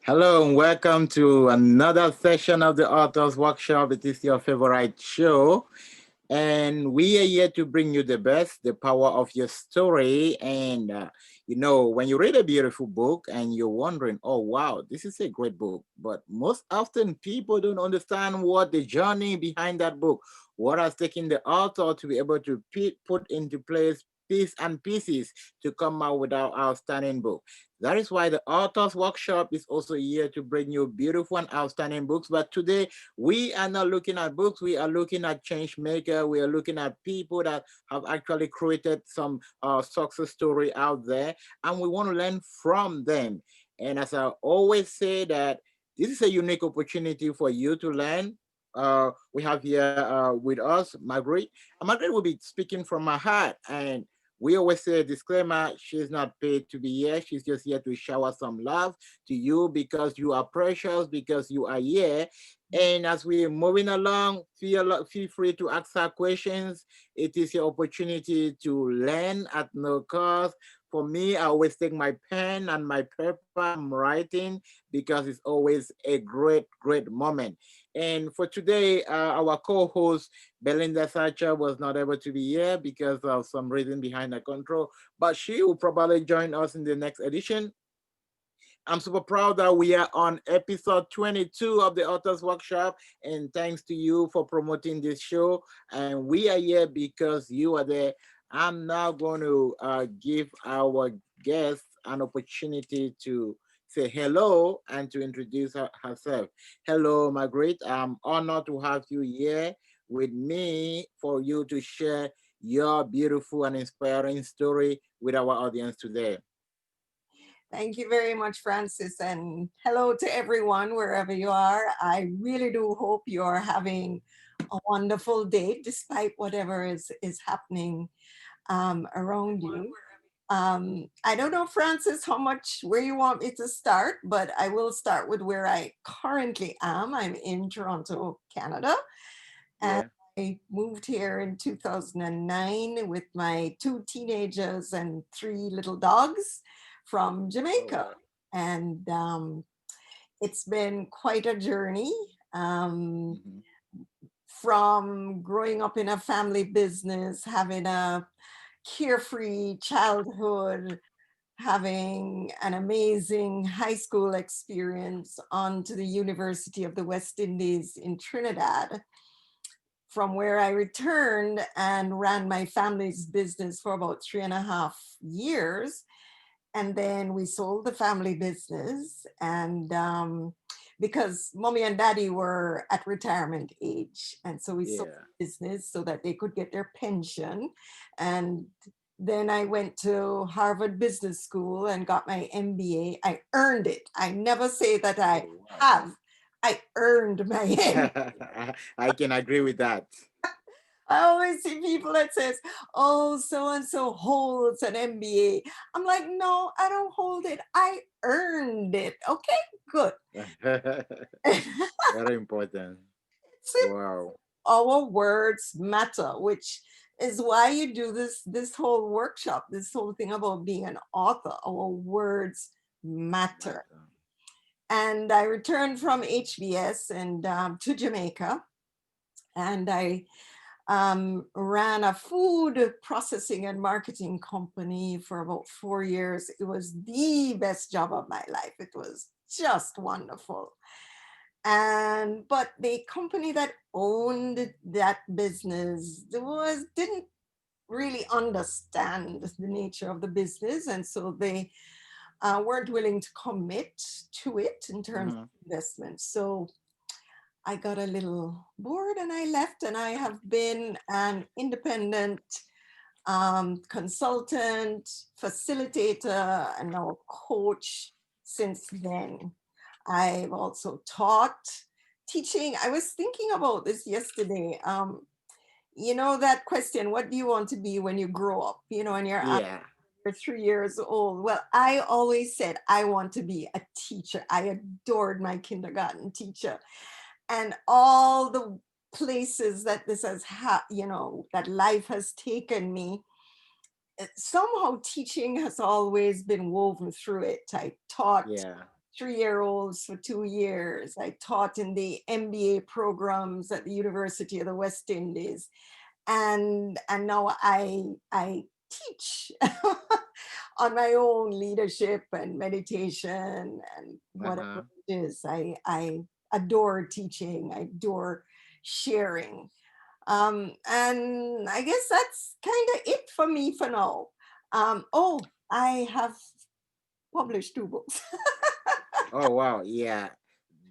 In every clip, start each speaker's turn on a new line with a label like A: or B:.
A: Hello and welcome to another session of the Authors Workshop. It is your favorite show, and we are here to bring you the best, the power of your story. When you read a beautiful book and you're wondering, oh, wow, this is a great book. But most often, people don't understand what the journey behind that book, what has taken the author to be able to put into place piece and pieces to come out with our outstanding book. That is why the Authors Workshop is also here to bring you beautiful and outstanding books. But today, we are not looking at books, we are looking at change maker, we are looking at people that have actually created some success story out there, and we want to learn from them. And as I always say that this is a unique opportunity for you to learn. We have here with us Marguerite. Marguerite will be speaking from her heart, and we always say a disclaimer, she's not paid to be here. She's just here to shower some love to you because you are precious, because you are here. And as we're moving along, feel free to ask her questions. It is your opportunity to learn at no cost. For me, I always take my pen and my paper, I'm writing because it's always a great, great moment. And for today, our co-host, Belinda Sacha, was not able to be here because of some reason behind the control, but she will probably join us in the next edition. I'm super proud that we are on episode 22 of the Authors Workshop, and thanks to you for promoting this show. And we are here because you are there. I'm now going to give our guest an opportunity to say hello and to introduce herself. Hello, Margaret. I'm honored to have you here with me for you to share your beautiful and inspiring story with our audience today.
B: Thank you very much, Francis, and hello to everyone wherever you are. I really do hope you're having a wonderful day despite whatever is happening around you. I don't know, Francis, how much where you want me to start, but I will start with where I currently am. I'm in Toronto, Canada, and
A: Yeah.
B: I moved here in 2009 with my two teenagers and three little dogs from
A: Oh,
B: Jamaica.
A: wow.
B: And it's been quite a journey
A: Mhm.
B: from growing up in a family business, having a carefree childhood, having an amazing high school experience, on to the University of the West Indies in Trinidad, from where I returned and ran my family's business for about 3.5 years. And then we sold the family business, and because mommy and daddy were at retirement age, and so we sold
A: Yeah.
B: the business so that they could get their pension. And then I went to Harvard Business School and got my MBA. I earned it. I never say that I
A: Oh, wow.
B: have. I earned my MBA.
A: I can agree with that.
B: I always see people that says, "Oh, so and so holds an MBA." I'm like, "No, I don't hold it. I earned it." Okay, good.
A: Very important.
B: See,
A: Wow.
B: our words matter, which is why you do this whole workshop, this whole thing about being an author. Our words matter.
A: Matter.
B: And I returned from HBS and to Jamaica, and I ran a food processing and marketing company for about 4 years. It was the best job of my life. It was just wonderful. And but the company that owned that business didn't really understand the nature of the business, and so they weren't willing to commit to it in terms
A: Mhm.
B: of investment. So I got a little bored and I left, and I have been an independent consultant, facilitator, and now a coach since then. I've also taught teaching. I was thinking about this yesterday. That question, what do you want to be when you grow up? And
A: Yeah.
B: you're 3 years old. Well, I always said I want to be a teacher. I adored my kindergarten teacher, and all the places that this has that life has taken me. Somehow teaching has always been woven through it. I taught
A: Yeah.
B: 3-year-olds for 2 years. I taught in the MBA programs at the University of the West Indies. And now I teach on my own leadership and meditation and
A: Uh-huh.
B: whatever it is. I adore teaching. I adore sharing. And I guess that's kind of it for me for now. Oh, I have published 2 books.
A: Oh wow, yeah.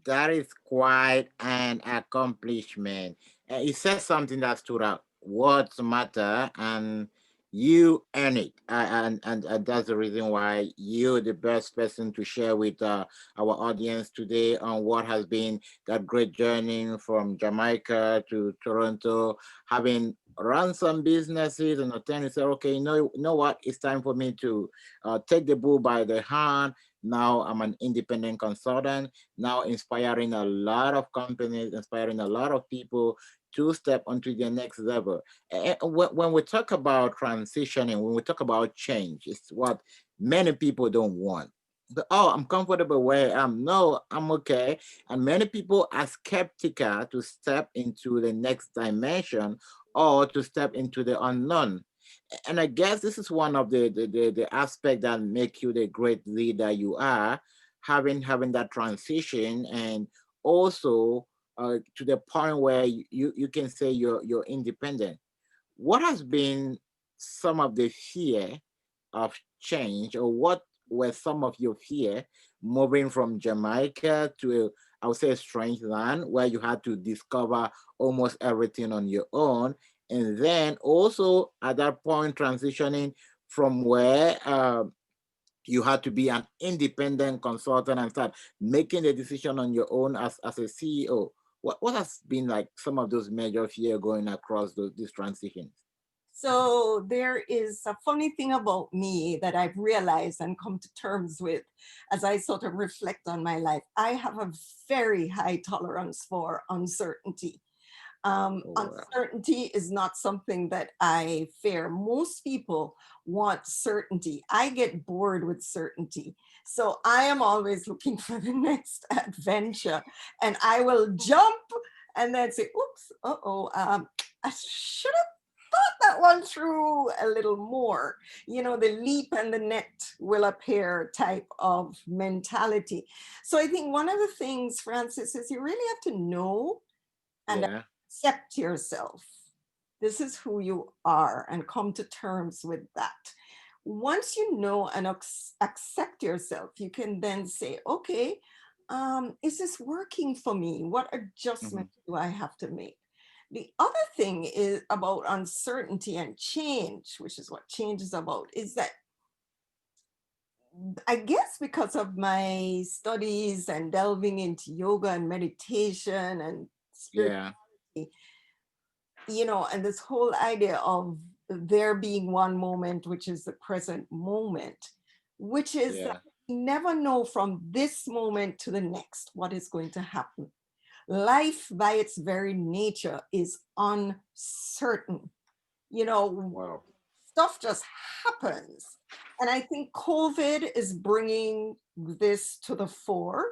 A: That is quite an accomplishment. It says something that stood out. Words matter, and you earn it. And that's the reason why you're the best person to share with our audience today on what has been that great journey from Jamaica to Toronto, having run some businesses and then you say, okay, you know what? It's time for me to take the bull by the hand. Now I'm an independent consultant, now inspiring a lot of companies, inspiring a lot of people to step onto the next level. And when we talk about transitioning, when we talk about change, it's what many people don't want. Oh, I'm comfortable where I am. No, I'm okay. And many people are skeptical to step into the next dimension or to step into the unknown. And I guess this is one of the aspect that make you the great leader you are, having that transition, and also to the point where you can say you're independent. What has been some of the fear of change, or what were some of your fear moving from Jamaica to I would say a strange land where you had to discover almost everything on your own, and then also at that point transitioning from where you had to be an independent consultant and start making the decision on your own as a CEO. What has been like some of those major fear going across these transitions?
B: So there is a funny thing about me that I've realized and come to terms with as I sort of reflect on my life. I have a very high tolerance for uncertainty.
A: Oh, wow.
B: Uncertainty is not something that I fear. Most people want certainty. I get bored with certainty. So I am always looking for the next adventure, and I will jump and then say, oops, I should have thought that one through a little more. The leap and the net will appear type of mentality. So I think one of the things, Francis, is you really have to know and
A: Yeah,
B: accept yourself. This is who you are, and come to terms with that. Once you know and accept yourself, you can then say, okay, is this working for me? What
A: mhm,
B: adjustment do I have to make? The other thing is about uncertainty and change, which is what change is about, is that I guess because of my studies and delving into yoga and meditation and
A: yeah,
B: spirituality, and this whole idea of there being one moment, which is the present moment, which is that
A: yeah,
B: we never know from this moment to the next what is going to happen. Life, by its very nature, is uncertain. You know,
A: wow,
B: Stuff just happens. And I think COVID is bringing this to the fore.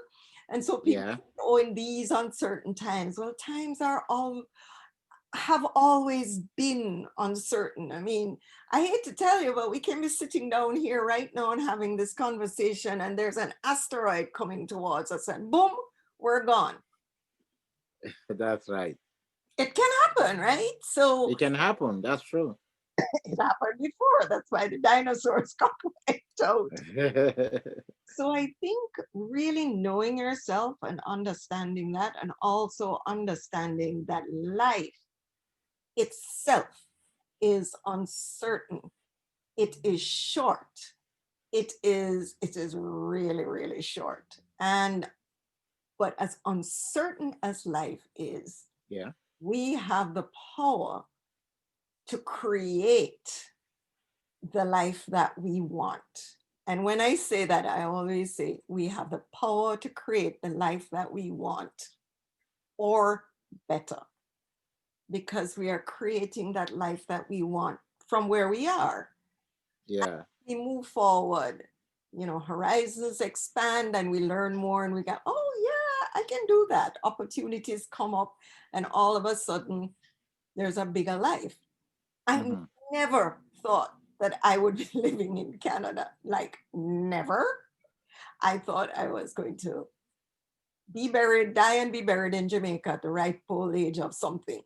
B: And so people
A: yeah.
B: say, oh, in these uncertain times, well, times are all have always been uncertain. I mean, I hate to tell you, but we can be sitting down here right now and having this conversation, and there's an asteroid coming towards us, and boom, we're gone.
A: That's right.
B: It can happen, right? So
A: It can happen. That's true.
B: it happened before. That's why the dinosaurs got wiped out. So I think really knowing yourself and understanding that, and also understanding that life itself is uncertain. It is short. It is really, really short. And but as uncertain as life is,
A: Yeah,
B: we have the power to create the life that we want. And when I say that, I always say we have the power to create the life that we want, or better, because we are creating that life that we want from where we are.
A: yeah,
B: We move forward. horizons expand and we learn more and we go, oh yeah, I can do that. Opportunities come up and all of a sudden there's a bigger life. I
A: Mhm.
B: never thought that I would be living in Canada. Like, never. I thought I was going to be buried, die and be buried in Jamaica at the ripe old age of something.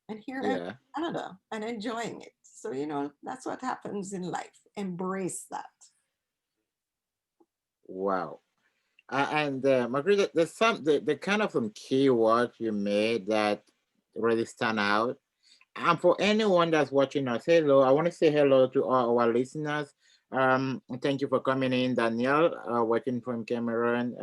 B: And here I'm in
A: Yeah.
B: Canada and enjoying it. So, that's what happens in life. Embrace that.
A: Wow. And Margaret, there's the kind of some keywords you made that really stand out. And for anyone that's watching us, hello. I want to say hello to all our listeners. Thank you for coming in, Danielle, watching from Cameroon.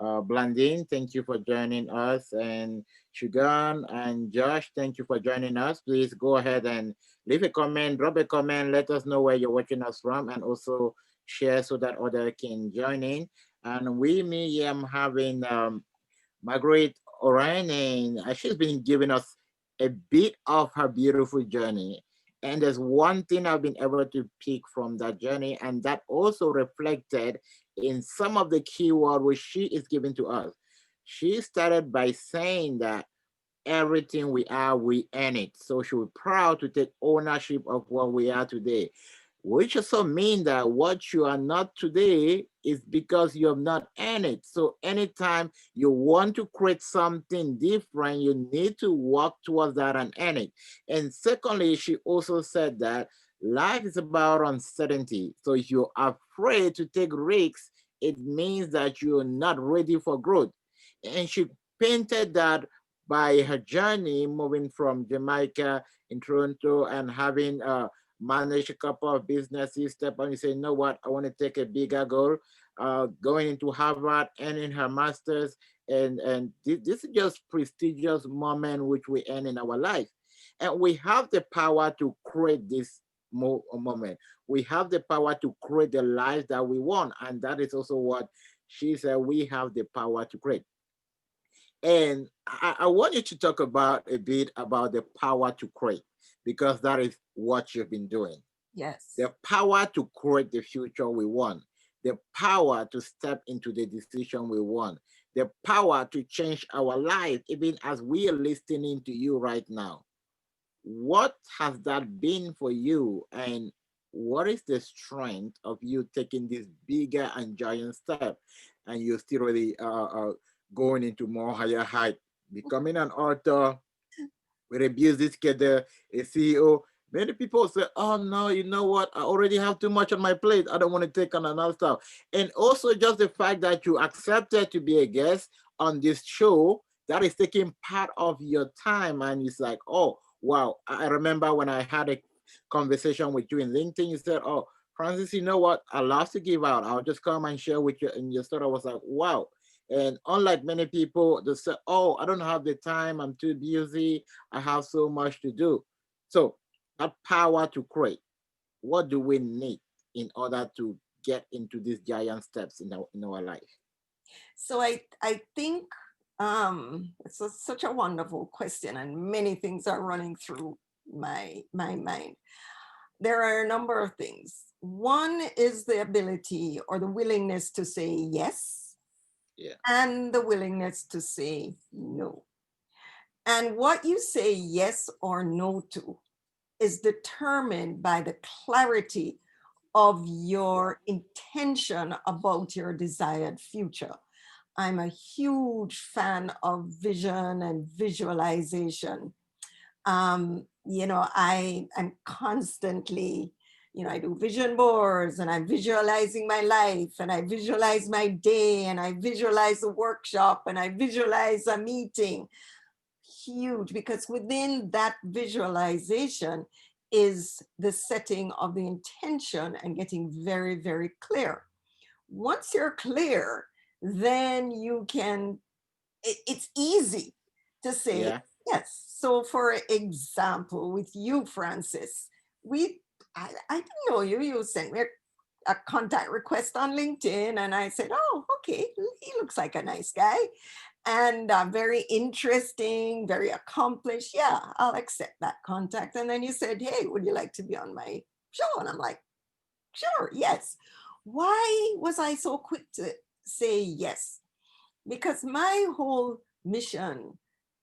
A: Blandine, thank you for joining us, and Shugan and Josh, thank you for joining us. Please go ahead and leave a comment, drop a comment, let us know where you're watching us from, and also share so that others can join in. And me, I'm having Marguerite Orane, and she's been giving us a bit of her beautiful journey. And there's one thing I've been able to pick from that journey, and that also reflected in some of the keyword which she is giving to us. She started by saying that everything we are, we earn it. So she was proud to take ownership of what we are today, which also means that what you are not today is because you have not earned it. So anytime you want to create something different, you need to work towards that and earn it. And secondly, she also said that life is about uncertainty. So if you're afraid to take risks, it means that you're not ready for growth. And she painted that by her journey moving from Jamaica in Toronto and having managed a couple of businesses, step on and say, you know what, I want to take a bigger goal, going into Harvard, earning her master's. And this is just prestigious moment which we earn in our life. And we have the power to create this moment. We have the power to create the life that we want. And that is also what she said, we have the power to create. And I want you to talk about a bit about the power to create, because that is what you've been doing.
B: Yes.
A: The power to create the future we want, the power to step into the decision we want, the power to change our life, even as we are listening to you right now. What has that been for you? And what is the strength of you taking this bigger and giant step? And you're still really going into more higher height, becoming an author with a business together, a CEO. Many people say, oh no, you know what? I already have too much on my plate. I don't want to take on another stuff. And also just the fact that you accepted to be a guest on this show, that is taking part of your time. And it's like, oh, wow. I remember when I had a conversation with you in LinkedIn, you said, oh, Francis, you know what? I love to give out. I'll just come and share with you. And your story, I was like, wow. And unlike many people, they say, oh, I don't have the time. I'm too busy. I have so much to do. So that power to create, what do we need in order to get into these giant steps in our life?
B: So I think it's such a wonderful question, and many things are running through my mind. There are a number of things. One is the ability or the willingness to say yes,
A: Yeah.
B: and the willingness to say no. And what you say yes or no to is determined by the clarity of your intention about your desired future. I'm a huge fan of vision and visualization. I am constantly, I do vision boards and I'm visualizing my life and I visualize my day and I visualize a workshop and I visualize a meeting. Huge, because within that visualization is the setting of the intention and getting very, very clear. Once you're clear, then you can, it's easy to say
A: Yeah.
B: yes. So, for example, with you, Francis, I didn't know you. You sent me a contact request on LinkedIn, and I said, "Oh, okay, he looks like a nice guy, and very interesting, very accomplished. Yeah, I'll accept that contact." And then you said, "Hey, would you like to be on my show?" And I'm like, "Sure, yes." Why was I so quick to say yes? Because my whole mission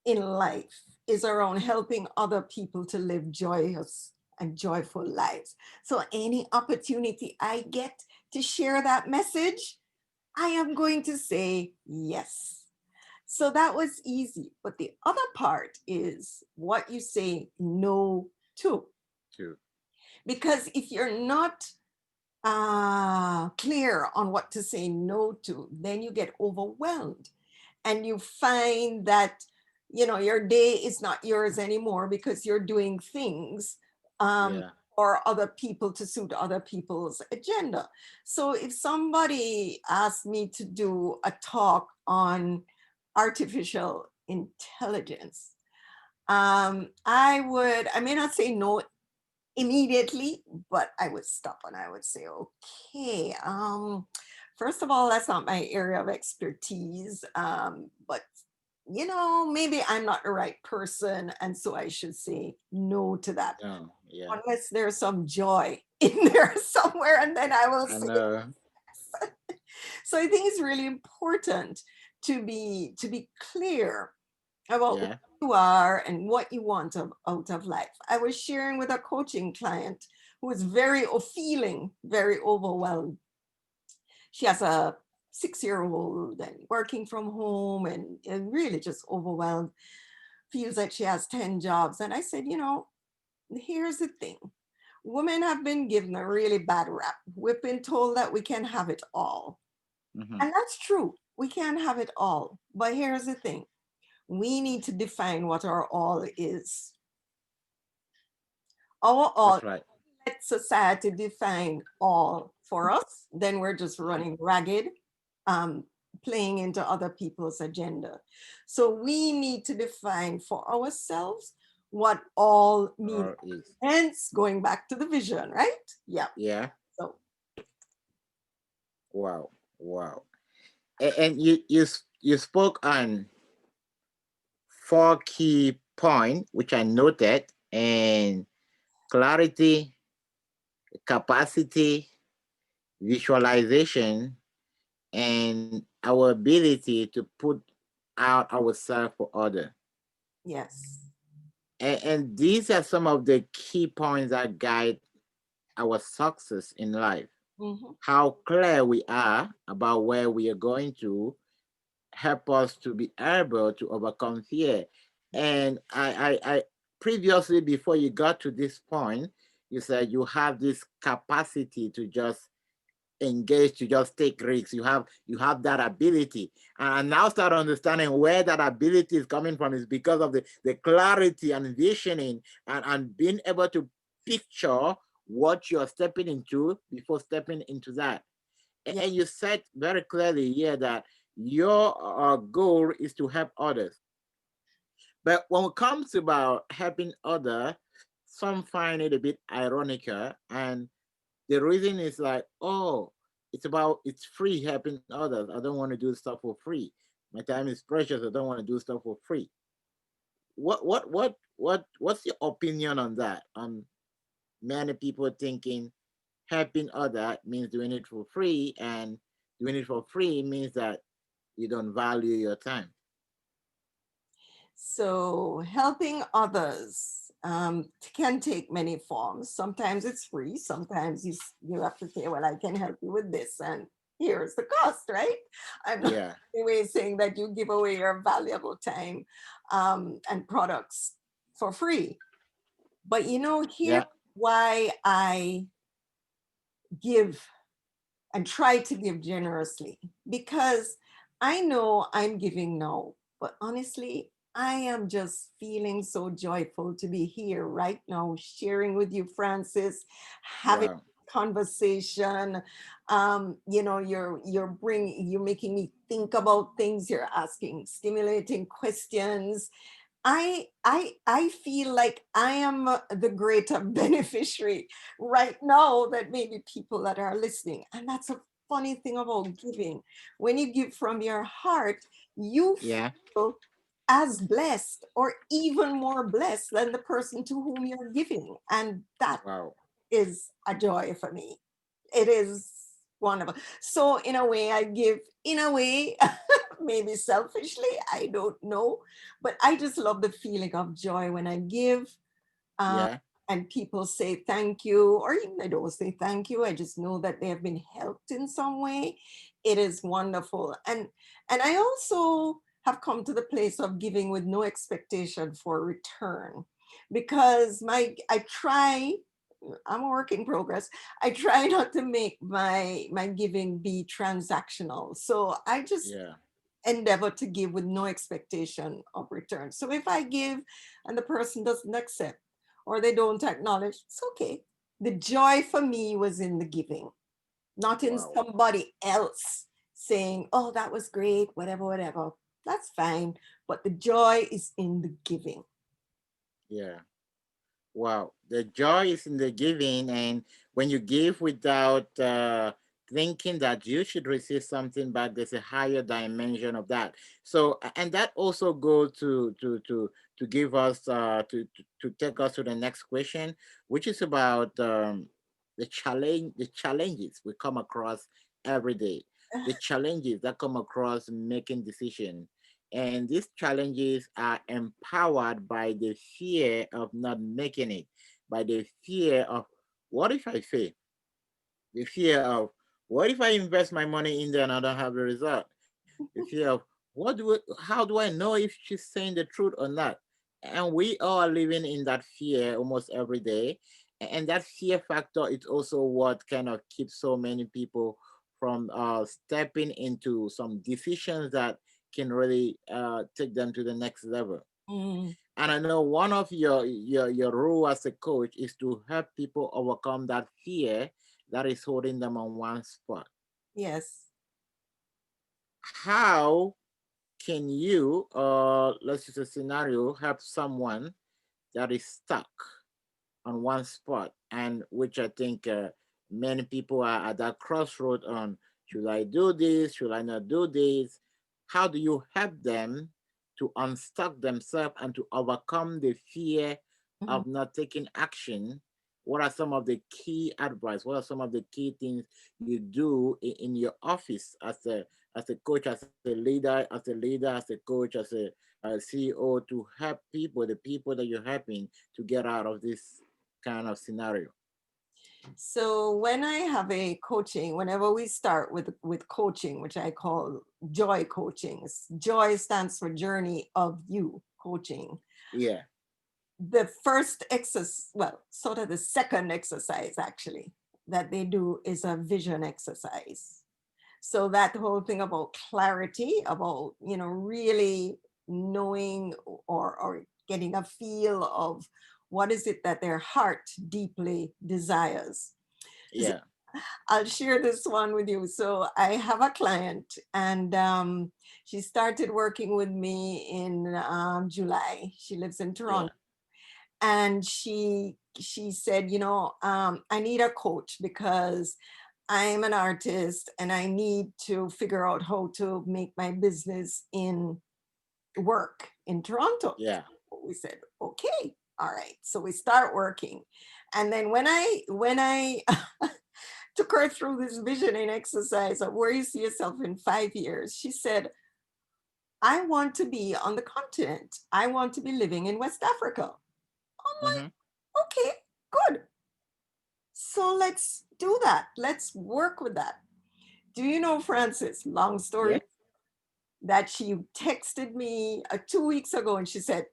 B: in life is around helping other people to live joyous and joyful lives. So any opportunity I get to share that message, I am going to say yes. So that was easy. But the other part is what you say no to.
A: True.
B: Because if you're not clear on what to say no to, then you get overwhelmed and you find that, you know, your day is not yours anymore because you're doing things um,
A: Yeah.
B: for other people to suit other people's agenda. So if somebody asked me to do a talk on artificial intelligence, I may not say no immediately, but I would stop and I would say, okay, first of all, that's not my area of expertise. But you know, maybe I'm not the right person, and so I should say no to that,
A: No. Yeah.
B: unless there's some joy in there somewhere, and then I will
A: I
B: say.
A: know.
B: So I think it's really important to be clear about who
A: Yeah.
B: you are and what you want out of life. I was sharing with a coaching client who was feeling very overwhelmed. She has a 6-year old and working from home and really just overwhelmed, feels like she has 10 jobs. And I said, you know, here's the thing. Women have been given a really bad rap. We've been told that we can have it all.
A: Hmm.
B: And that's true. We can have it all. But here's the thing. We need to define what our all is. Our all,
A: That's right.
B: let society define all for us, then we're just
A: Yeah.
B: running ragged, um, playing into other people's agenda. So we need to define for ourselves what all means.
A: Or is.
B: Hence, going back to the vision, right? Yeah.
A: Yeah.
B: So,
A: Wow. Wow. And you spoke on four key points, which I noted, and clarity, capacity, visualization, and our ability to put out ourselves for other.
B: yes.
A: And these are some of the key points that guide our success in life.
B: Mhm.
A: How clear we are about where we are going to help us to be able to overcome fear. And I previously, before you got to this point, you said you have this capacity to just engage, to just take risks. You have that ability. And I now start understanding where that ability is coming from is because of the clarity and visioning and being able to picture what you're stepping into before stepping into that.
B: Yeah.
A: And you said very clearly here that your goal is to help others. But when it comes about helping others, some find it a bit ironical. And the reason is like, oh, it's free helping others. I don't want to do stuff for free. My time is precious. I don't want to do stuff for free. What's your opinion on that? On many people thinking helping other means doing it for free, and doing it for free means that you don't value your time.
B: So helping others can take many forms. Sometimes it's free. Sometimes you have to say, well, I can help you with this, and here's the cost, right? I'm not
A: Yeah,
B: in any way saying that you give away your valuable time and products for free. But you know, here's
A: yeah,
B: why I give and try to give generously, because I know I'm giving now, but honestly, I am just feeling so joyful to be here right now, sharing with you, Francis, having
A: wow,
B: conversation. You know, you're making me think about things. You're asking stimulating questions. I feel like I am the greater beneficiary right now that maybe people that are listening. And that's a funny thing about giving. When you give from your heart, you
A: yeah,
B: feel as blessed or even more blessed than the person to whom you're giving. And that
A: wow,
B: is a joy for me. It is, Wonderful. So in a way, I give, in a way, maybe selfishly, I don't know, but I just love the feeling of joy when I give, uh,
A: Yeah.
B: and people say thank you, or even they don't say thank you. I just know that they have been helped in some way. It is wonderful, and I also have come to the place of giving with no expectation for return, because I try. I'm a work in progress. I try not to make my giving be transactional. So I just
A: Yeah.
B: endeavor to give with no expectation of return. So if I give and the person doesn't accept or they don't acknowledge, it's okay. The joy for me was in the giving, not in
A: Wow.
B: somebody else saying, oh, that was great, whatever, whatever. That's fine. But the joy is in the giving.
A: Yeah. Wow, the joy is in the giving, and when you give without thinking that you should receive something back, there's a higher dimension of that. So, and that also goes to give us to take us to the next question, which is about the challenges we come across every day, the challenges that come across making decisions, and these challenges are empowered by the fear of not making it, by the fear of what if I fail, the fear of what if I invest my money in there and I don't have the result, the fear of how do I know if she's saying the truth or not. And we are living in that fear almost every day. And that fear factor is also what kind of keeps so many people from stepping into some decisions that can really take them to the next level.
B: Mm,
A: And I know one of your role as a coach is to help people overcome that fear that is holding them on one spot.
B: yes.
A: How can you, let's use a scenario, help someone that is stuck on one spot, and which I think many people are at that crossroad on, should I do this? Should I not do this? How do you help them to unstuck themselves and to overcome the fear
B: Mhm.
A: of not taking action? What are some of the key advice? What are some of the key things you do in your office as a coach, as a leader, as a coach, as a CEO, to help people, the people that you're helping, to get out of this kind of scenario?
B: So when I have a coaching, whenever we start with coaching, which I call joy coaching, joy stands for journey of you coaching.
A: Yeah,
B: The first exercise, well, sort of the second exercise actually that they do is a vision exercise. So that whole thing about clarity, about, really knowing or getting a feel of what is it that their heart deeply desires.
A: yeah,
B: I'll share this one with you. So I have a client, and she started working with me in July. She lives in
A: yeah,
B: Toronto, and she said, I need a coach because I'm an artist and I need to figure out how to make my business in work in Toronto.
A: yeah,
B: We said, okay, all right. So we start working. And then when I took her through this visioning exercise of where you see yourself in 5 years, she said, I want to be on the continent. I want to be living in West Africa. I'm
A: mm-hmm,
B: like, okay, good. So let's do that. Let's work with that. Do you know, Francis, long
A: yeah.
B: story, that she texted me 2 weeks ago and she said,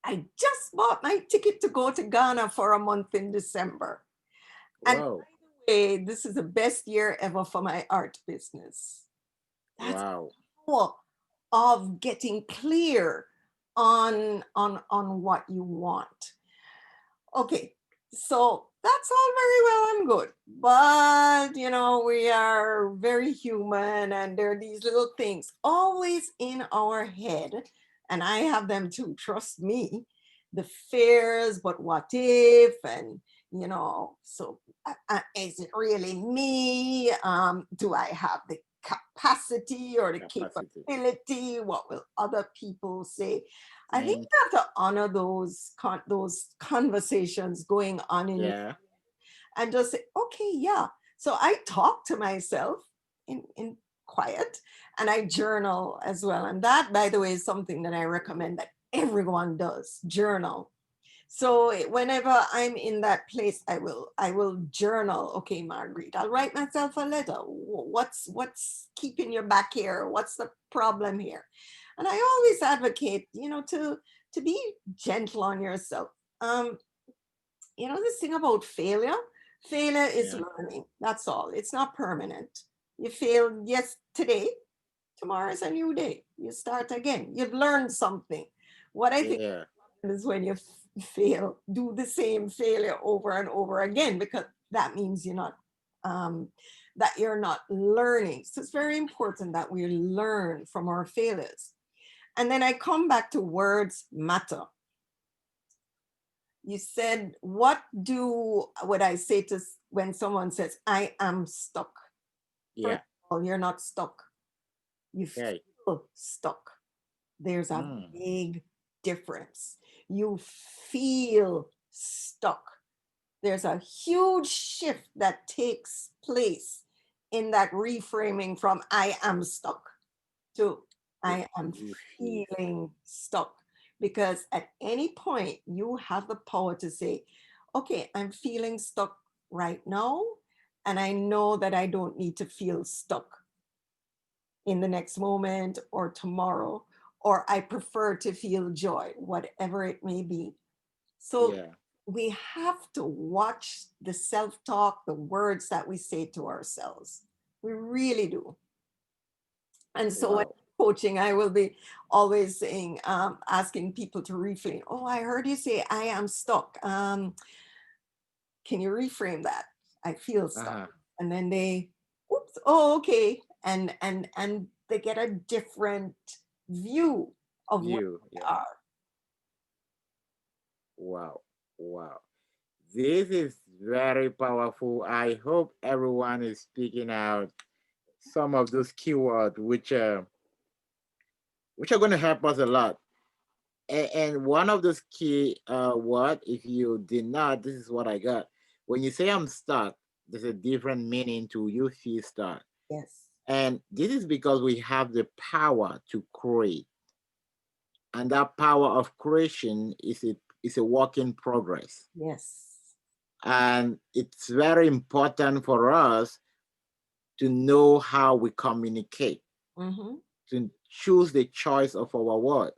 B: I just bought my ticket to go to Ghana for a month in December. And
A: Wow,
B: hey, this is the best year ever for my art business. That's
A: wow,
B: power of getting clear on what you want. Okay, so that's all very well and good, but we are very human, and there are these little things always in our head, and I have them too, trust me. The fears, but what if, and so is it really me? Do I have the capacity or the
A: capacity.
B: capability? What will other people say? I think
A: And
B: you have to honor those conversations going on in you
A: yeah,
B: and just say, okay, yeah. So I talk to myself in quiet, and I journal as well. And that, by the way, is something that I recommend that everyone does, journal. So whenever I'm in that place, I will journal. Okay, Marguerite, I'll write myself a letter. What's keeping you back here? What's the problem here? And I always advocate, to be gentle on yourself. Um, this thing about failure is
A: Yeah.
B: learning. That's all. It's not permanent. You failed, yes, today. Tomorrow is a new day. You start again. You've learned something. What I think
A: Yeah.
B: is when you fail, do the same failure over and over again, because that means um, you're not learning. So it's very important that we learn from our failures. And then I come back to words matter. You said, what I say to when someone says, I am stuck? First
A: Yeah.
B: of all, you're not stuck. You
A: Okay.
B: feel stuck. There's a
A: Mm.
B: big difference. You feel stuck. There's a huge shift that takes place in that reframing from I am stuck to
A: You,
B: I am
A: you feel
B: feeling stuck. Because at any point, you have the power to say, okay, I'm feeling stuck right now. And I know that I don't need to feel stuck in the next moment or tomorrow, or I prefer to feel joy, whatever it may be. So
A: yeah.
B: we have to watch the self talk, the words that we say to ourselves. We really do. And so when
A: Wow.
B: coaching, I will be always saying, asking people to reframe. Oh, I heard you say, I am stuck. Can you reframe that? I feel stuck.
A: Uh-huh.
B: And then they, oops, oh, okay. And they get a different view of where
A: You.
B: they
A: Yeah.
B: are.
A: Wow. Wow. This is very powerful. I hope everyone is speaking out some of those keywords which are going to help us a lot. And one of those key what if you did not, this is what I got. When you say I'm stuck, there's a different meaning to you feel stuck.
B: Yes.
A: And this is because we have the power to create. And that power of creation is a work in progress.
B: Yes.
A: And it's very important for us to know how we communicate,
B: Mm-hmm.
A: to choose the choice of our word.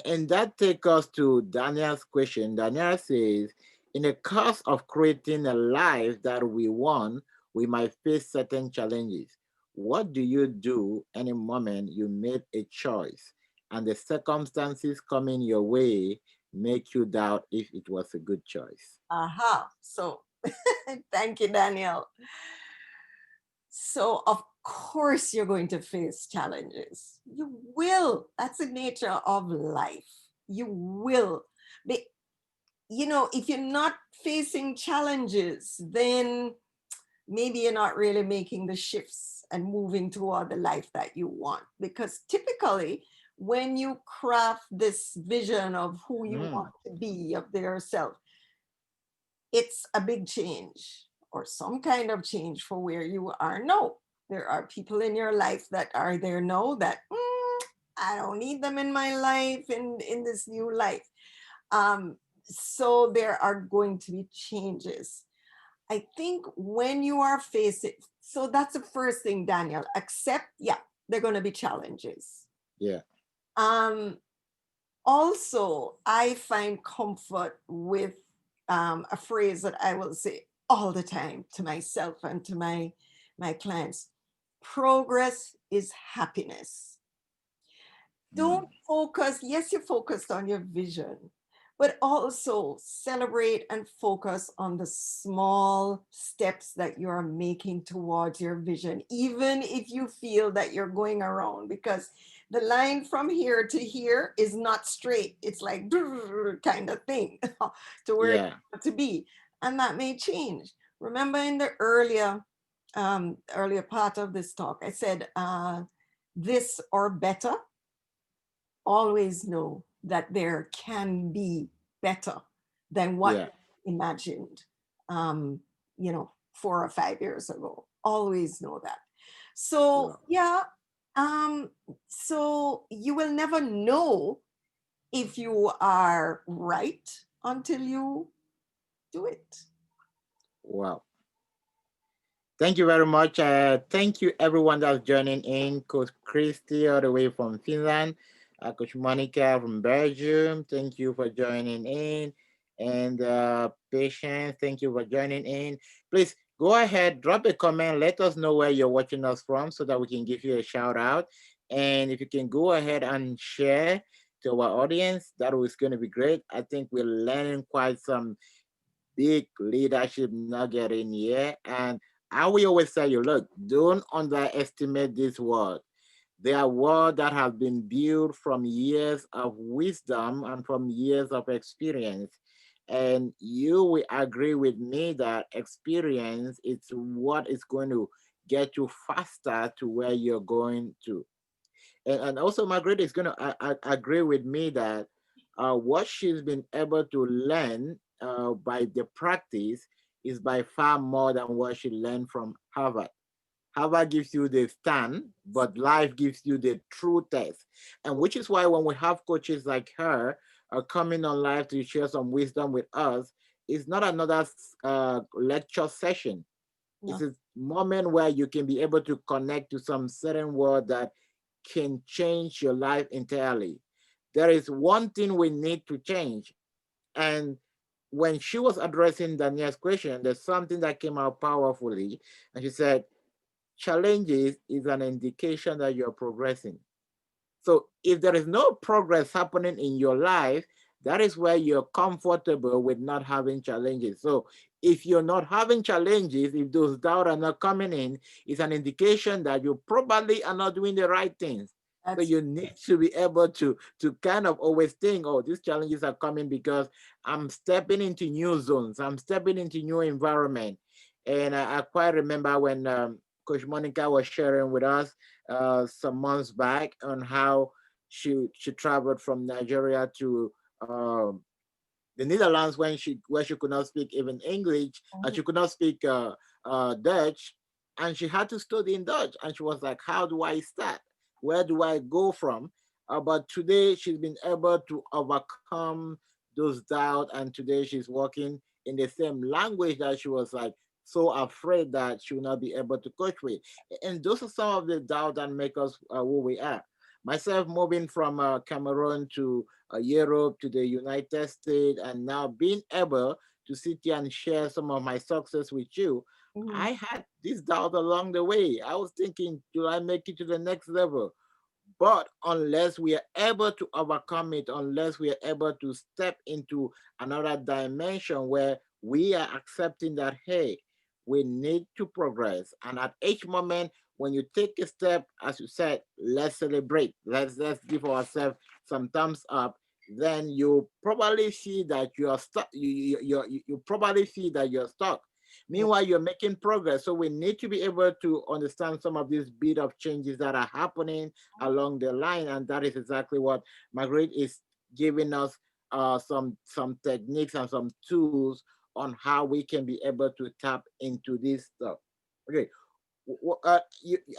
A: And that takes us to Daniel's question. Daniel says, in the course of creating a life that we want, we might face certain challenges. What do you do any moment you made a choice and the circumstances coming your way make you doubt if it was a good choice?
B: Aha. So thank you, Daniel. So, of course, you're going to face challenges. You will. That's the nature of life. You will. Be, if you're not facing challenges, then maybe you're not really making the shifts and moving toward the life that you want. Because typically, when you craft this vision of who you
A: Mm,
B: want to be, of yourself, it's a big change or some kind of change for where you are now. There are people in your life that are there now that I don't need them in my life in this new life. So there are going to be changes. I think when you are facing, so that's the first thing, Daniel, accept, yeah, there are going to be challenges.
A: yeah,
B: Um, Also, I find comfort with a phrase that I will say all the time to myself and to my clients. Progress is happiness.
A: mm,
B: Don't focus, yes, you focused on your vision, but also celebrate and focus on the small steps that you are making towards your vision, even if you feel that you're going around, because the line from here to here is not straight. It's like kind of thing to where you
A: yeah,
B: want to be. And that may change. Remember in the earlier part of this talk, I said this or better. Always know that there can be better than what
A: yeah,
B: you imagined, um, 4 or 5 years ago. Always know that. So
A: Wow.
B: yeah, so you will never know if you are right until you do it.
A: Wow. Thank you very much. Thank you everyone that's joining in. Coach Christy all the way from Finland, Coach Monica from Belgium. Thank you for joining in. And Patience, thank you for joining in. Please go ahead, drop a comment. Let us know where you're watching us from so that we can give you a shout out. And if you can go ahead and share to our audience, that was going to be great. I think we're learning quite some big leadership nugget in here. And I will always tell you, look, don't underestimate this word. They are words that have been built from years of wisdom and from years of experience. And you will agree with me that experience is what is going to get you faster to where you're going to. And also Margaret is going to agree with me that what she's been able to learn by the practice is by far more than what she learned from Harvard. Harvard gives you the stand, but life gives you the true test. And which is why when we have coaches like her coming on live to share some wisdom with us, it's not another lecture session. It's
B: No,
A: a moment where you can be able to connect to some certain word that can change your life entirely. There is one thing we need to change. And when she was addressing Daniel's question, there's something that came out powerfully. And she said, challenges is an indication that you're progressing. So if there is no progress happening in your life, that is where you're comfortable with not having challenges. So if you're not having challenges, if those doubts are not coming in, it's an indication that you probably are not doing the right things. So
B: that's
A: you need to be able to kind of always think, oh, these challenges are coming because I'm stepping into new zones, I'm stepping into new environment. And I quite remember when Coach Monica was sharing with us some months back on how she traveled from Nigeria to the Netherlands when she where she could not speak even English and
B: mhm,
A: she could not speak Dutch, and she had to study in Dutch. And she was like, "How do I start? Where do I go from?" But today she's been able to overcome those doubts, and today she's working in the same language that she was like so afraid that she will not be able to coach with. And those are some of the doubts that make us who we are. Myself moving from Cameroon to Europe to the United States, and now being able to sit here and share some of my success with you,
B: mhm,
A: I had this doubt along the way. I was thinking, do I make it to the next level? But unless we are able to overcome it, unless we are able to step into another dimension where we are accepting that, hey, we need to progress. And at each moment, when you take a step, as you said, let's celebrate. Let's give ourselves some thumbs up. Then you probably see that you are stuck. You probably see that you're stuck.
B: yeah,
A: Meanwhile, you're making progress. So we need to be able to understand some of these bit of changes that are happening along the line, and that is exactly what Marguerite is giving us some techniques and some tools on how we can be able to tap into this stuff. Okay,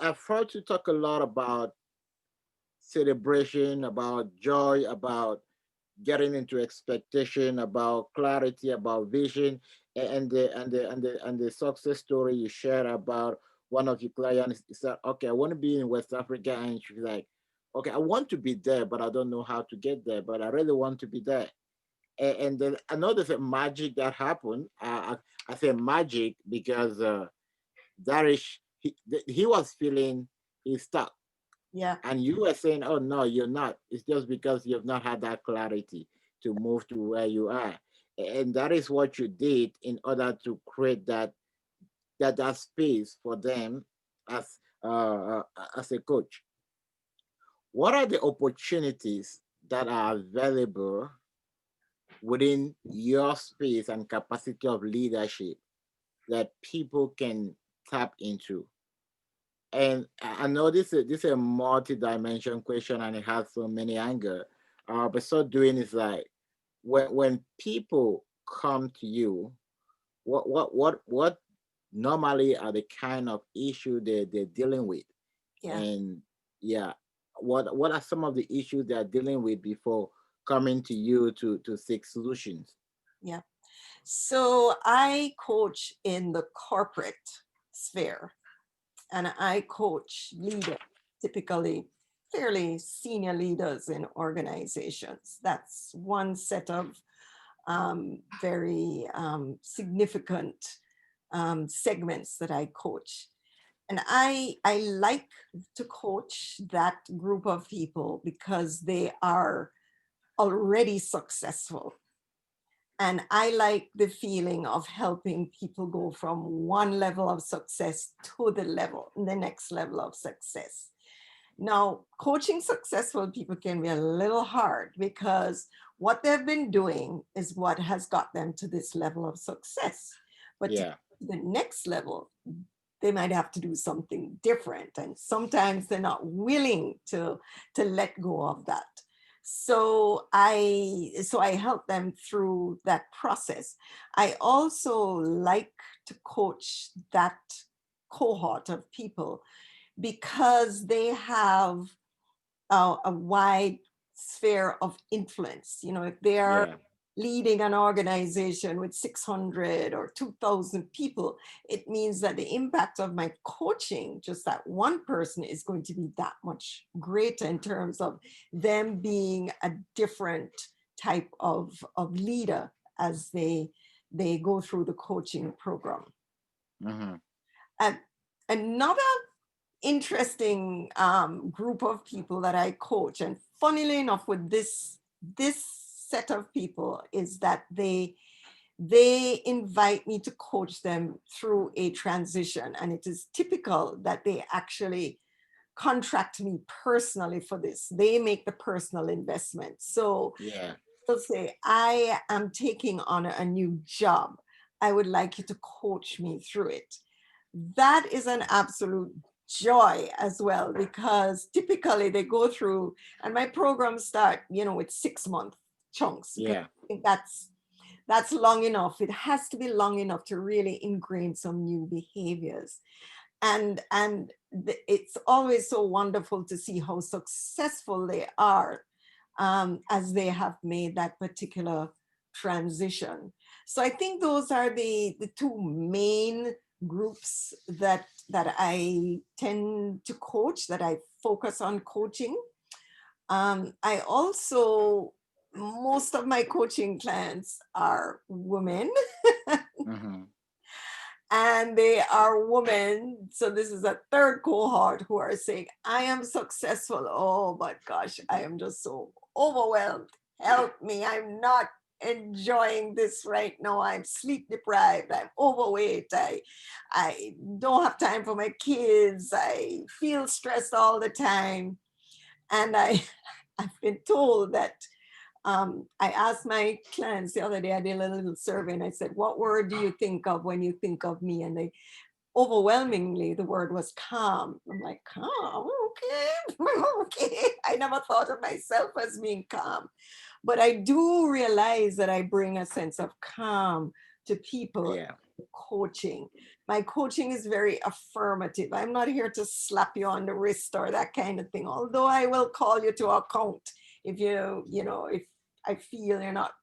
A: I've heard you talk a lot about celebration, about joy, about getting into expectation, about clarity, about vision, and the success story you shared about one of your clients. Said, okay, I want to be in West Africa, and she's like, okay, I want to be there, but I don't know how to get there, but I really want to be there. And then I know there's a magic that happened. I say magic because Darish he was feeling he's stuck,
B: yeah.
A: and you were saying, oh, no, you're not. It's just because you've not had that clarity to move to where you are. And that is what you did in order to create that space for them as as a coach. What are the opportunities that are available within your space and capacity of leadership that people can tap into? And I know this is a multi-dimension question and it has so many angles. But so doing is like when people come to you, what normally are the kind of issue they're dealing with.
B: Yeah.
A: And yeah, what are some of the issues they're dealing with before coming to you to seek solutions?
B: Yeah. So I coach in the corporate sphere, and I coach leaders, typically fairly senior leaders in organizations. That's one set of very significant segments that I coach. And I like to coach that group of people because they are already successful. And I like the feeling of helping people go from one level of success to the next level of success. Now, coaching successful people can be a little hard because what they've been doing is what has got them to this level of success. But to
A: Yeah,
B: get to the next level, they might have to do something different. And sometimes they're not willing to let go of that. So I help them through that process. I also like to coach that cohort of people because they have a wide sphere of influence. You know, if they are
A: yeah,
B: leading an organization with 600 or 2,000 people, it means that the impact of my coaching, just that one person, is going to be that much greater in terms of them being a different type of leader as they go through the coaching program.
A: hmm,
B: And another interesting group of people that I coach, and funnily enough, with this set of people, is that they invite me to coach them through a transition, and it is typical that they actually contract me personally for this. They make the personal investment. So
A: yeah,
B: they'll say, I am taking on a new job. I would like you to coach me through it. That is an absolute joy as well, because typically they go through, and my programs start, with 6 month chunks, because
A: yeah.
B: I think that's long enough. It has to be long enough to really ingrain some new behaviors. And it's always so wonderful to see how successful they are, as they have made that particular transition. So I think those are the two main groups that I tend to coach, that I focus on coaching. I also, most of my coaching clients are women,
A: Hmm.
B: and they are women. So this is a third cohort who are saying, I am successful. Oh my gosh, I am just so overwhelmed. Help me. I'm not enjoying this right now. I'm sleep deprived. I'm overweight. I don't have time for my kids. I feel stressed all the time. And I've been told that I asked my clients the other day, I did a little survey, and I said, what word do you think of when you think of me? And they overwhelmingly, the word was calm. I'm like, calm, okay, okay. I never thought of myself as being calm. But I do realize that I bring a sense of calm to people.
A: Yeah.
B: Coaching. My coaching is very affirmative. I'm not here to slap you on the wrist or that kind of thing, although I will call you to account if if I feel you're not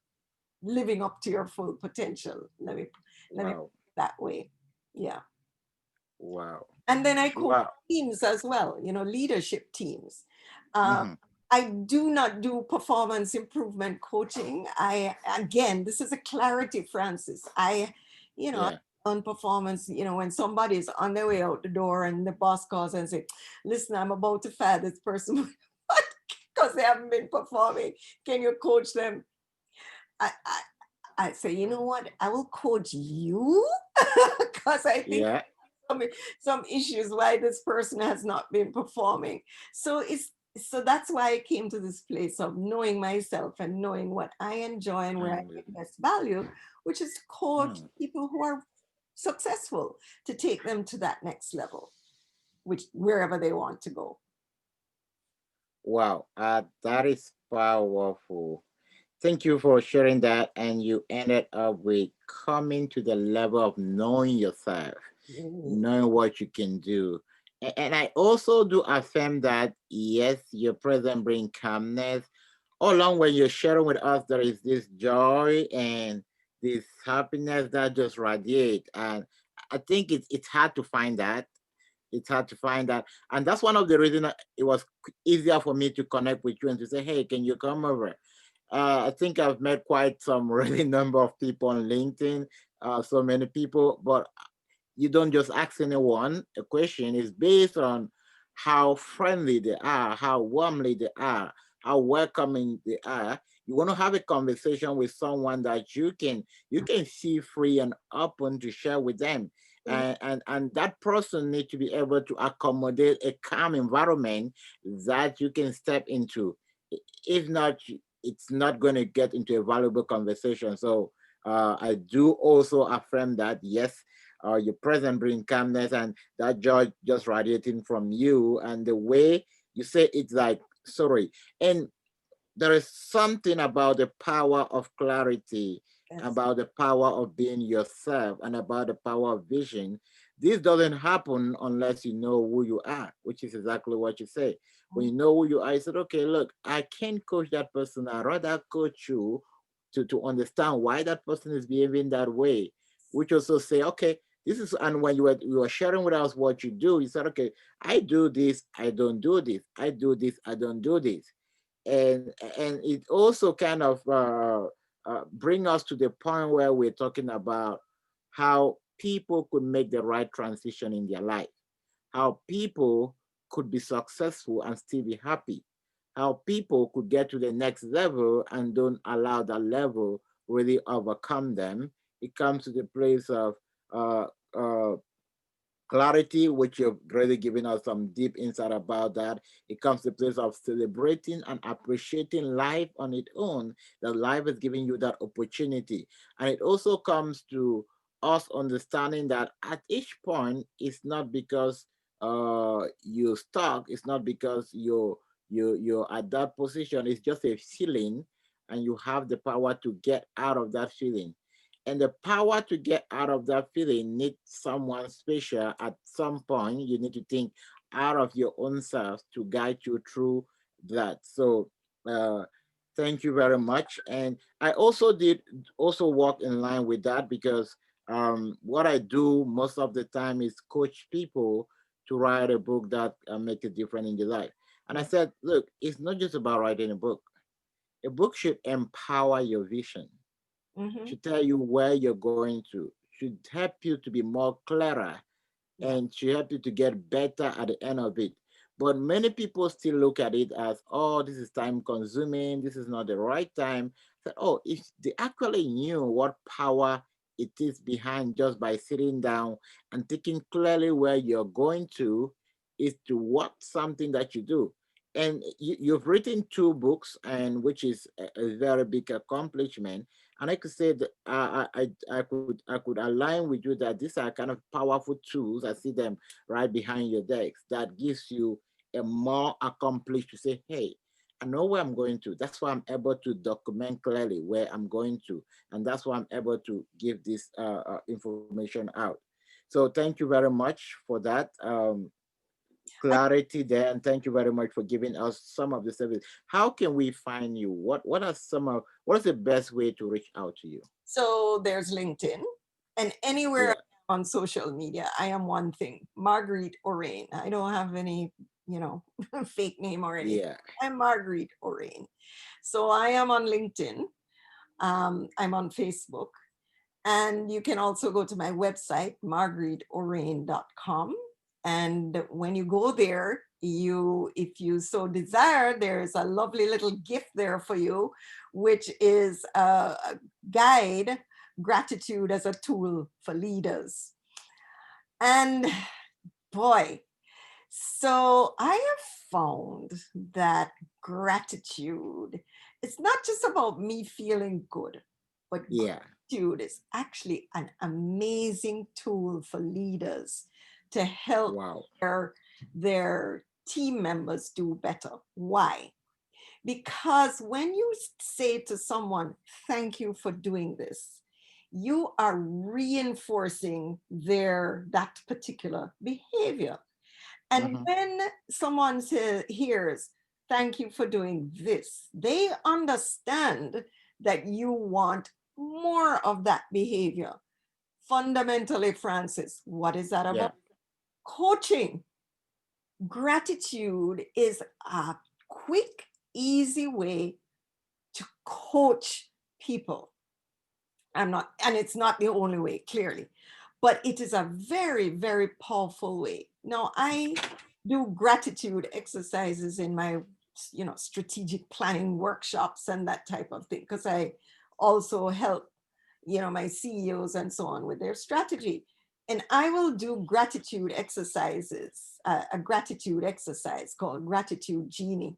B: living up to your full potential. Let me put
A: Wow.
B: it that way. Yeah.
A: Wow.
B: And then I coach
A: Wow.
B: teams as well, leadership teams. Uh,
A: Hmm.
B: I do not do performance improvement coaching. Again, this is a clarity, Francis. I
A: Yeah.
B: on performance, when somebody's on their way out the door and the boss calls and say, listen, I'm about to fire this person because they haven't been performing. Can you coach them? I, I, I say, you know what? I will coach you because I think
A: Yeah.
B: some, some issues why this person has not been performing. So that's why I came to this place of knowing myself and knowing what I enjoy and where I
A: I'm with
B: get best value, which is to coach
A: you.
B: people who are successful to take them to that next level, which wherever they want to go.
A: Wow, that is powerful. Thank you for sharing that. And you ended up with coming to the level of knowing yourself.
B: Mm.
A: knowing what you can do. And I also do affirm that yes, your presence brings calmness. All along when you're sharing with us, there is this joy and this happiness that just radiate. And I think it's hard to find that. It's hard to find that. And that's one of the reasons it was easier for me to connect with you and to say, hey, can you come over? I think I've met quite some really number of people on LinkedIn, so many people, but you don't just ask anyone a question. It's based on how friendly they are, how warmly they are, how welcoming they are. You want to have a conversation with someone that you can see free and open to share with them.
B: Mm.
A: And that person needs to be able to accommodate a calm environment that you can step into. If not, it's not going to get into a valuable conversation. So I do also affirm that yes, your presence bring calmness and that joy just radiating from you, and the way you say it's like sorry. And there is something about the power of clarity,
B: Yes.
A: about the power of being yourself, and about the power of vision. This doesn't happen unless you know who you are, which is exactly what you say. When
B: Mm.
A: you know who you are, you said, okay, look, I can't coach that person. I'd rather coach you to understand why that person is behaving that way. Which also say, okay, this is, and when you were sharing with us what you do, you said, okay, I do this, I don't do this. I do this, I don't do this. And it also kind of bring us to the point where we're talking about how people could make the right transition in their life, how people could be successful and still be happy, how people could get to the next level and don't allow that level really overcome them. It comes to the place of uh, uh, clarity, which you've really given us some deep insight about that. It comes to the place of celebrating and appreciating life on its own, that life is giving you that opportunity. And it also comes to us understanding that at each point, it's not because you're stuck, it's not because you're at that position, it's just a feeling, and you have the power to get out of that feeling. And the power to get out of that feeling needs someone special at some point. You need to think out of your own self to guide you through that. So uh, thank you very much. And I also did also walk in line with that because what I do most of the time is coach people to write a book that make a difference in their life. And I
B: Yeah.
A: said, look, it's not just about writing a book. A book should empower your vision,
B: Mm-hmm.
A: should tell you where you're going to, should help you to be more clearer,
B: Yeah.
A: and should help you to get better at the end of it. But many people still look at it as, oh, this is time consuming, this is not the right time. So, oh, if they actually knew what power it is behind just by sitting down and thinking clearly where you're going to, is to what something that you do. And you've written two books, and which is a very big accomplishment. And I could say that I could align with you that these are kind of powerful tools. I see them right behind your decks that gives you a more accomplished to say, hey, I know where I'm going to. That's why I'm able to document clearly where I'm going to, and that's why I'm able to give this information out. So thank you very much for that. Clarity there, and thank you very much for giving us some of the service. How can we find you? What is the best way to reach out to you?
B: So there's LinkedIn, and anywhere
A: Yeah,
B: on social media, I am one thing, Marguerite Orane. I don't have any, fake name or anything.
A: yeah,
B: I'm Marguerite Orane. So I am on LinkedIn. I'm on Facebook. And you can also go to my website, margueriteorane.com. And when you go there, if you so desire, there's a lovely little gift there for you, which is a guide, Gratitude as a Tool for Leaders. And boy, so I have found that gratitude, it's not just about me feeling good, but
A: yeah.
B: gratitude is actually an amazing tool for leaders to help
A: Wow.
B: their team members do better. Why? Because when you say to someone, thank you for doing this, you are reinforcing that particular behavior. And
A: Mhm.
B: when someone hears, thank you for doing this, they understand that you want more of that behavior. Fundamentally, Francis, what is that
A: Yeah.
B: about? Coaching. Gratitude is a quick, easy way to coach people. And it's not the only way, clearly, but it is a very, very powerful way. Now, I do gratitude exercises in my, strategic planning workshops and that type of thing, because I also help, my CEOs and so on with their strategy. And I will do gratitude exercises, a gratitude exercise called Gratitude Genie.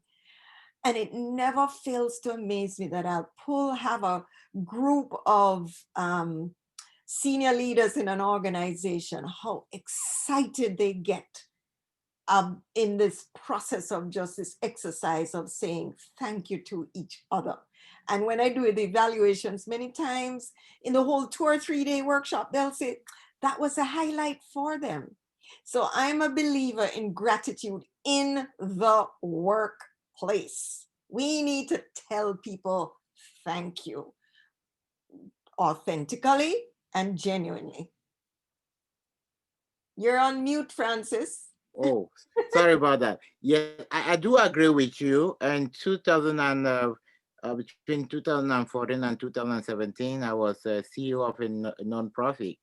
B: And it never fails to amaze me that have a group of senior leaders in an organization, how excited they get in this process of just this exercise of saying thank you to each other. And when I do the evaluations, many times in the whole 2 or 3 day workshop, they'll say that was a highlight for them. So I'm a believer in gratitude in the workplace. We need to tell people thank you authentically and genuinely. You're on mute, Francis.
A: Oh, sorry about that. Yeah, I do agree with you. In 2000 and between 2014 and 2017, I was CEO of a nonprofit,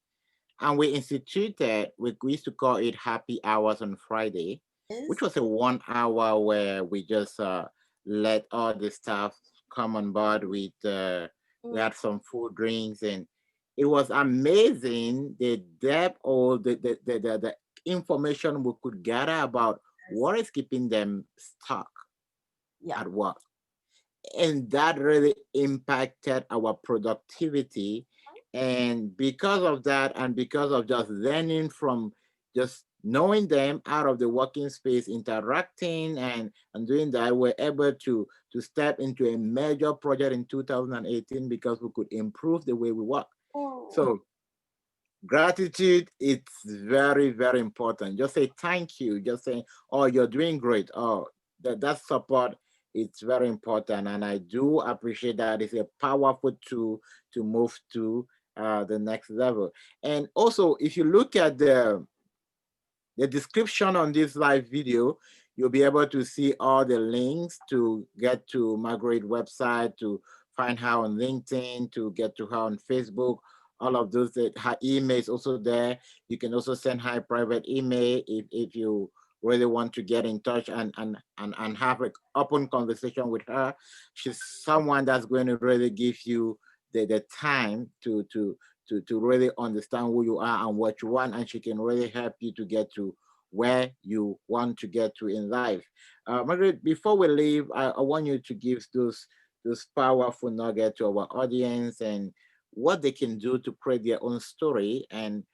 A: and we used to call it Happy Hours on Friday, which
B: Is
A: was a 1 hour where we just let all the staff come on board with. We
B: mm,
A: had some food, drinks, and it was amazing the depth or the information we could gather about what is keeping them stuck
B: yeah.
A: at work. And that really impacted our productivity. And because of that, and because of just learning from just knowing them out of the working space, interacting and doing that, we're able to step into a major project in 2018 because we could improve the way we work.
B: Oh,
A: So gratitude, it's very, very important. Just say thank you. Just say, oh, you're doing great. Oh, that support, it's very important. And I do appreciate that. It's a powerful tool to move to the next level. And also, if you look at the description on this live video, you'll be able to see all the links to get to Marguerite website, to find her on LinkedIn, to get to her on Facebook, all of those. That her email is also there. You can also send her a private email if you really want to get in touch and have an open conversation with her. She's someone that's going to really give you the time to really understand who you are and what you want, and she can really help you to get to where you want to get to in life. Margaret, before we leave, I want you to give those powerful nuggets to our audience and what they can do to create their own story and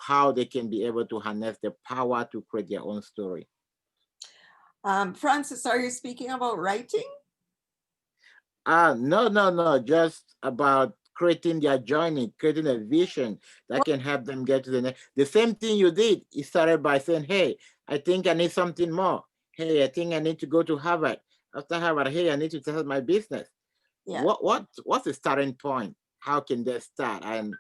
A: how they can be able to harness the power to create their own story.
B: Francis, are you speaking about writing?
A: No, no, no. Just about creating their journey, creating a vision that
B: Well,
A: can help them get to the next. The same thing you did. You started by saying, "Hey, I think I need something more. Hey, I think I need to go to Harvard. After Harvard, hey, I need to start my business."
B: yeah,
A: What's the starting point? How can they start, and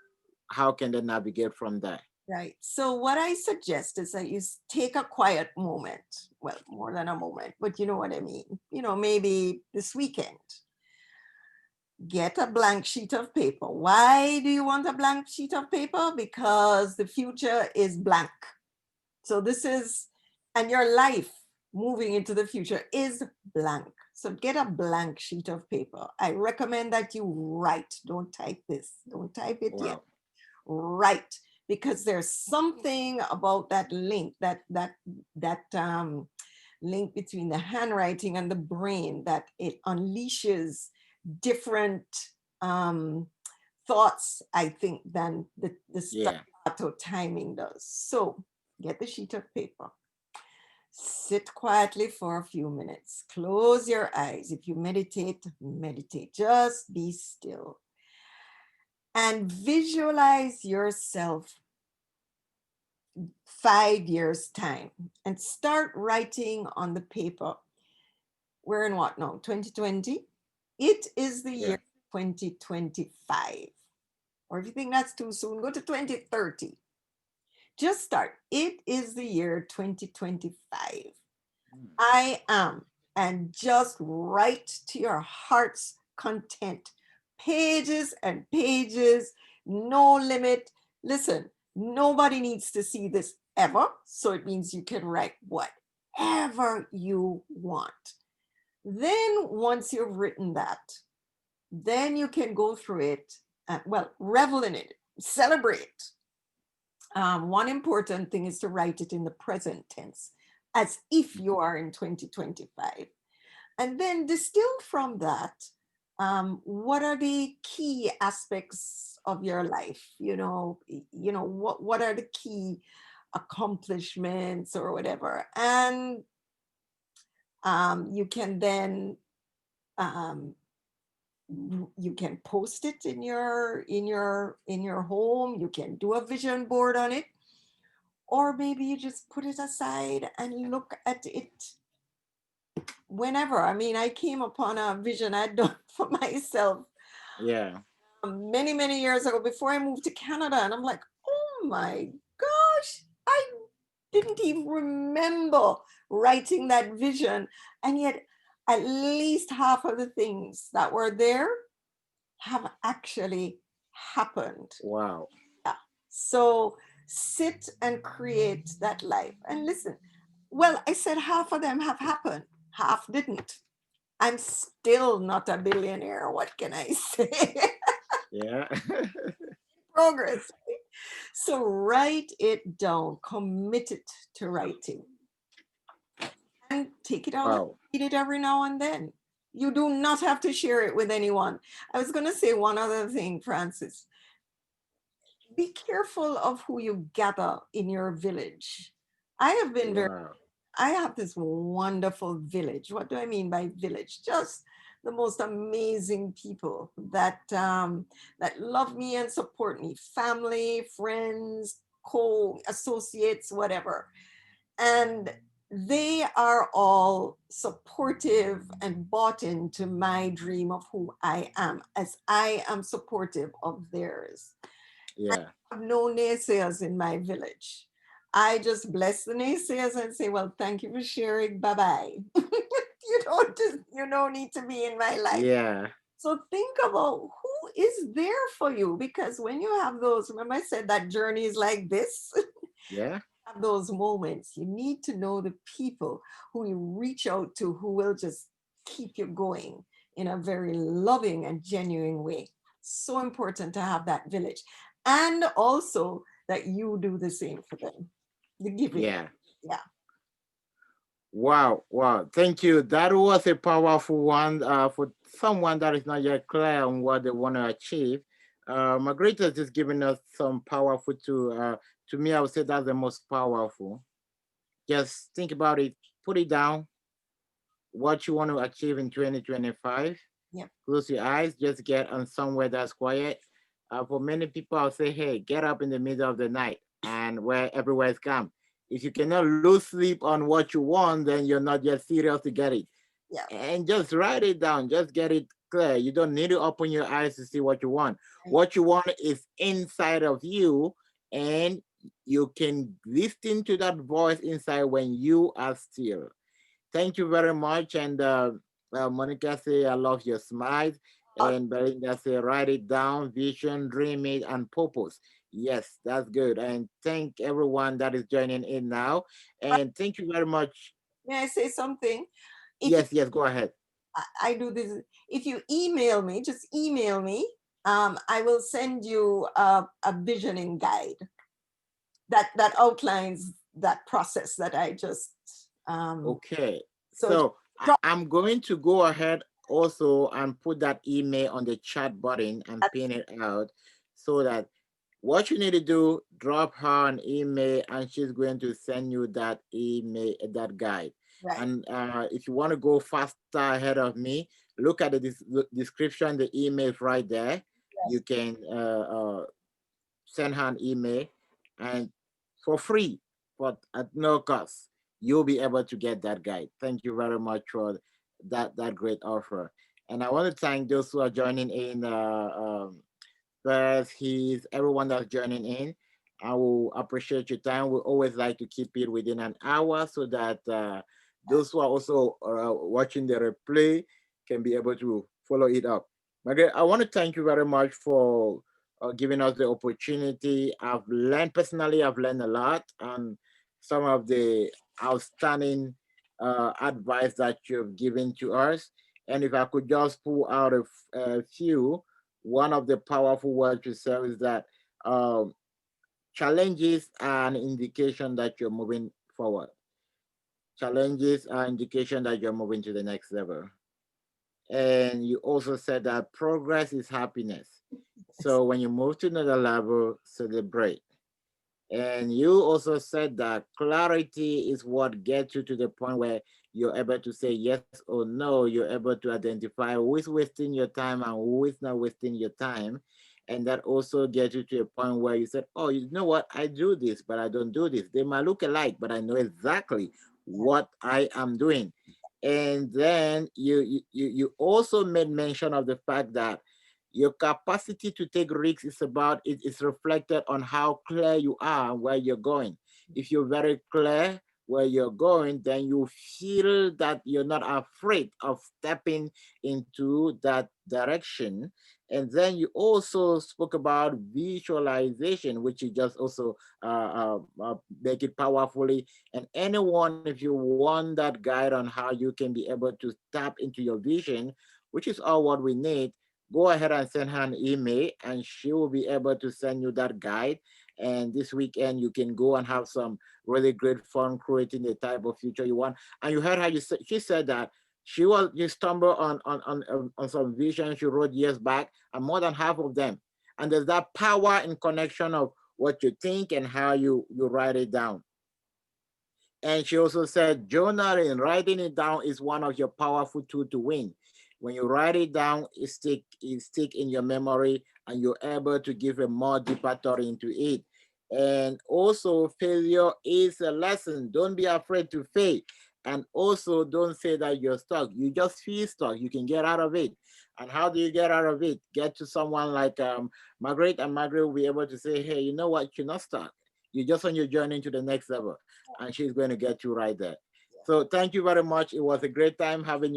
A: how can they navigate from there?
B: right. So what I suggest is that you take a quiet moment. Well, more than a moment, but you know what I mean. Maybe this weekend, get a blank sheet of paper. Why do you want a blank sheet of paper? Because the future is blank. So and your life moving into the future is blank. So get a blank sheet of paper. I recommend that you write. Don't type this. Don't type it yet.
A: Wow.
B: Write, because there's something about that link, that link between the handwriting and the brain, that it unleashes different um, thoughts, I think, than the
A: Yeah.
B: staccato timing does. So get the sheet of paper. Sit quietly for a few minutes. Close your eyes. If you meditate, meditate. Just be still. and visualize yourself 5 years time and start writing on the paper. We're in what now? 2020. It is the
A: Yeah.
B: year 2025. Or if you think that's too soon, go to 2030. Just start. It is the year 2025.
A: Mm.
B: I am. And just write to your heart's content. Pages and pages, no limit. Listen, nobody needs to see this ever. So it means you can write whatever you want. Then, once you've written that, then you can go through it, well, revel in it, celebrate. One important thing is to write it in the present tense, as if you are in 2025. And then distill from that, what are the key aspects of your life? What are the key accomplishments or whatever? And you can then um, you can post it in your home. You can do a vision board on it, or maybe you just put it aside and look at it whenever. I mean, I came upon a vision I'd done for myself
A: Yeah.
B: many, many years ago before I moved to Canada. And I'm like, oh my gosh, I didn't even remember writing that vision. And yet, at least half of the things that were there have actually happened.
A: Wow.
B: Yeah. So sit and create that life. And listen, well, I said half of them have happened, half didn't. I'm still not a billionaire. What can I say?
A: Yeah.
B: Progress. So write it down, commit it to writing, and take it out and
A: Wow.
B: read it every now and then. You do not have to share it with anyone. I was going to say one other thing, Francis. Be careful of who you gather in your village. I have been very,
A: Wow.
B: I have this wonderful village. What do I mean by village? Just the most amazing people that love me and support me, family, friends, co-associates, whatever. And they are all supportive and bought into my dream of who I am, as I am supportive of theirs.
A: Yeah.
B: Have no naysayers in my village. I just bless the naysayers and say, well, thank you for sharing. Bye bye. You don't need to be in my life.
A: Yeah.
B: So think about who is there for you, because when you have those, remember I said that journey is like this.
A: Yeah.
B: Have those moments, you need to know the people who you reach out to who will just keep you going in a very loving and genuine way. So important to have that village. And also that you do the same for them. The giving.
A: Yeah.
B: Yeah.
A: Wow, wow. Thank you. That was a powerful one for someone that is not yet clear on what they want to achieve. Marguerite has just given us some powerful to me, I would say that's the most powerful. Just think about it, put it down, what you want to achieve in 2025.
B: Yep.
A: Close your eyes, just get on somewhere that's quiet. For many people, I'll say, hey, get up in the middle of the night and where everywhere is calm. If you cannot lose sleep on what you want, then you're not yet serious to get it.
B: Yeah.
A: And just write it down, just get it clear. You don't need to open your eyes to see what you want.
B: Right.
A: What you want is inside of you, and you can listen to that voice inside when you are still. Thank you very much. And Monica say, I love your smiles.
B: Uh,
A: And Belinda say, write it down, vision, dream it, and purpose. Yes, that's good. And thank everyone that is joining in now. And thank you very much.
B: May I say something? If you,
A: Yes, yes, go ahead.
B: I do this, if you email me, just email me. I will send you a visioning guide that outlines that process that I just
A: Okay.
B: so just
A: So
B: drop
A: I'm going to go ahead also and put that email on the chat button and
B: that.
A: pin it out so that what you need to do, drop her an email and she's going to send you that email, that guide.
B: Right.
A: And if you want to go faster ahead of me, look at the description, the email is right there. you can send her an email, and for free, but at no cost, you'll be able to get that guide. Thank you very much for that great offer. And I want to thank those who are joining in. First, he's everyone that's joining in. I will appreciate your time. We always like to keep it within an hour so that those who are also watching the replay can be able to follow it up. Margaret, I want to thank you very much for giving us the opportunity. I've learned a lot, and some of the outstanding advice that you've given to us. And if I could just pull out a few, one of the powerful words you say is that um, challenges are an indication that you're moving forward. Challenges are indication that you're moving to the next level. And you also said that progress is happiness. So when you move to another level, celebrate. And you also said that clarity is what gets you to the point where you're able to say yes or no. You're able to identify who is wasting your time and who is not wasting your time. And that also gets you to a point where you said, oh, you know what? I do this, but I don't do this. They might look alike, but I know exactly what I am doing. And then you also made mention of the fact that your capacity to take risks is about it is reflected on how clear you are where you're going. If you're very clear where you're going, then you feel that you're not afraid of stepping into that direction. And then you also spoke about visualization, which you just also make it powerfully. And anyone, if you want that guide on how you can be able to tap into your vision, which is all what we need, go ahead and send her an email and she will be able to send you that guide. And this weekend you can go and have some really great fun creating the type of future you want. And you heard how she said that you stumbled on some visions she wrote years back, and more than half of them. And there's that power in connection of what you think and how you write it down. And she also said, journaling, writing it down is one of your powerful tools to win. When you write it down, it stick in your memory and you're able to give a more deeper thought into it. And also, failure is a lesson. Don't be afraid to fail. And also, don't say that you're stuck. You just feel stuck. You can get out of it. And how do you get out of it? Get to someone like Marguerite, and Marguerite will be able to say, hey, you know what? You're not stuck. You're just on your journey to the next level. And she's going to get you right there. So thank you very much. It was a great time having you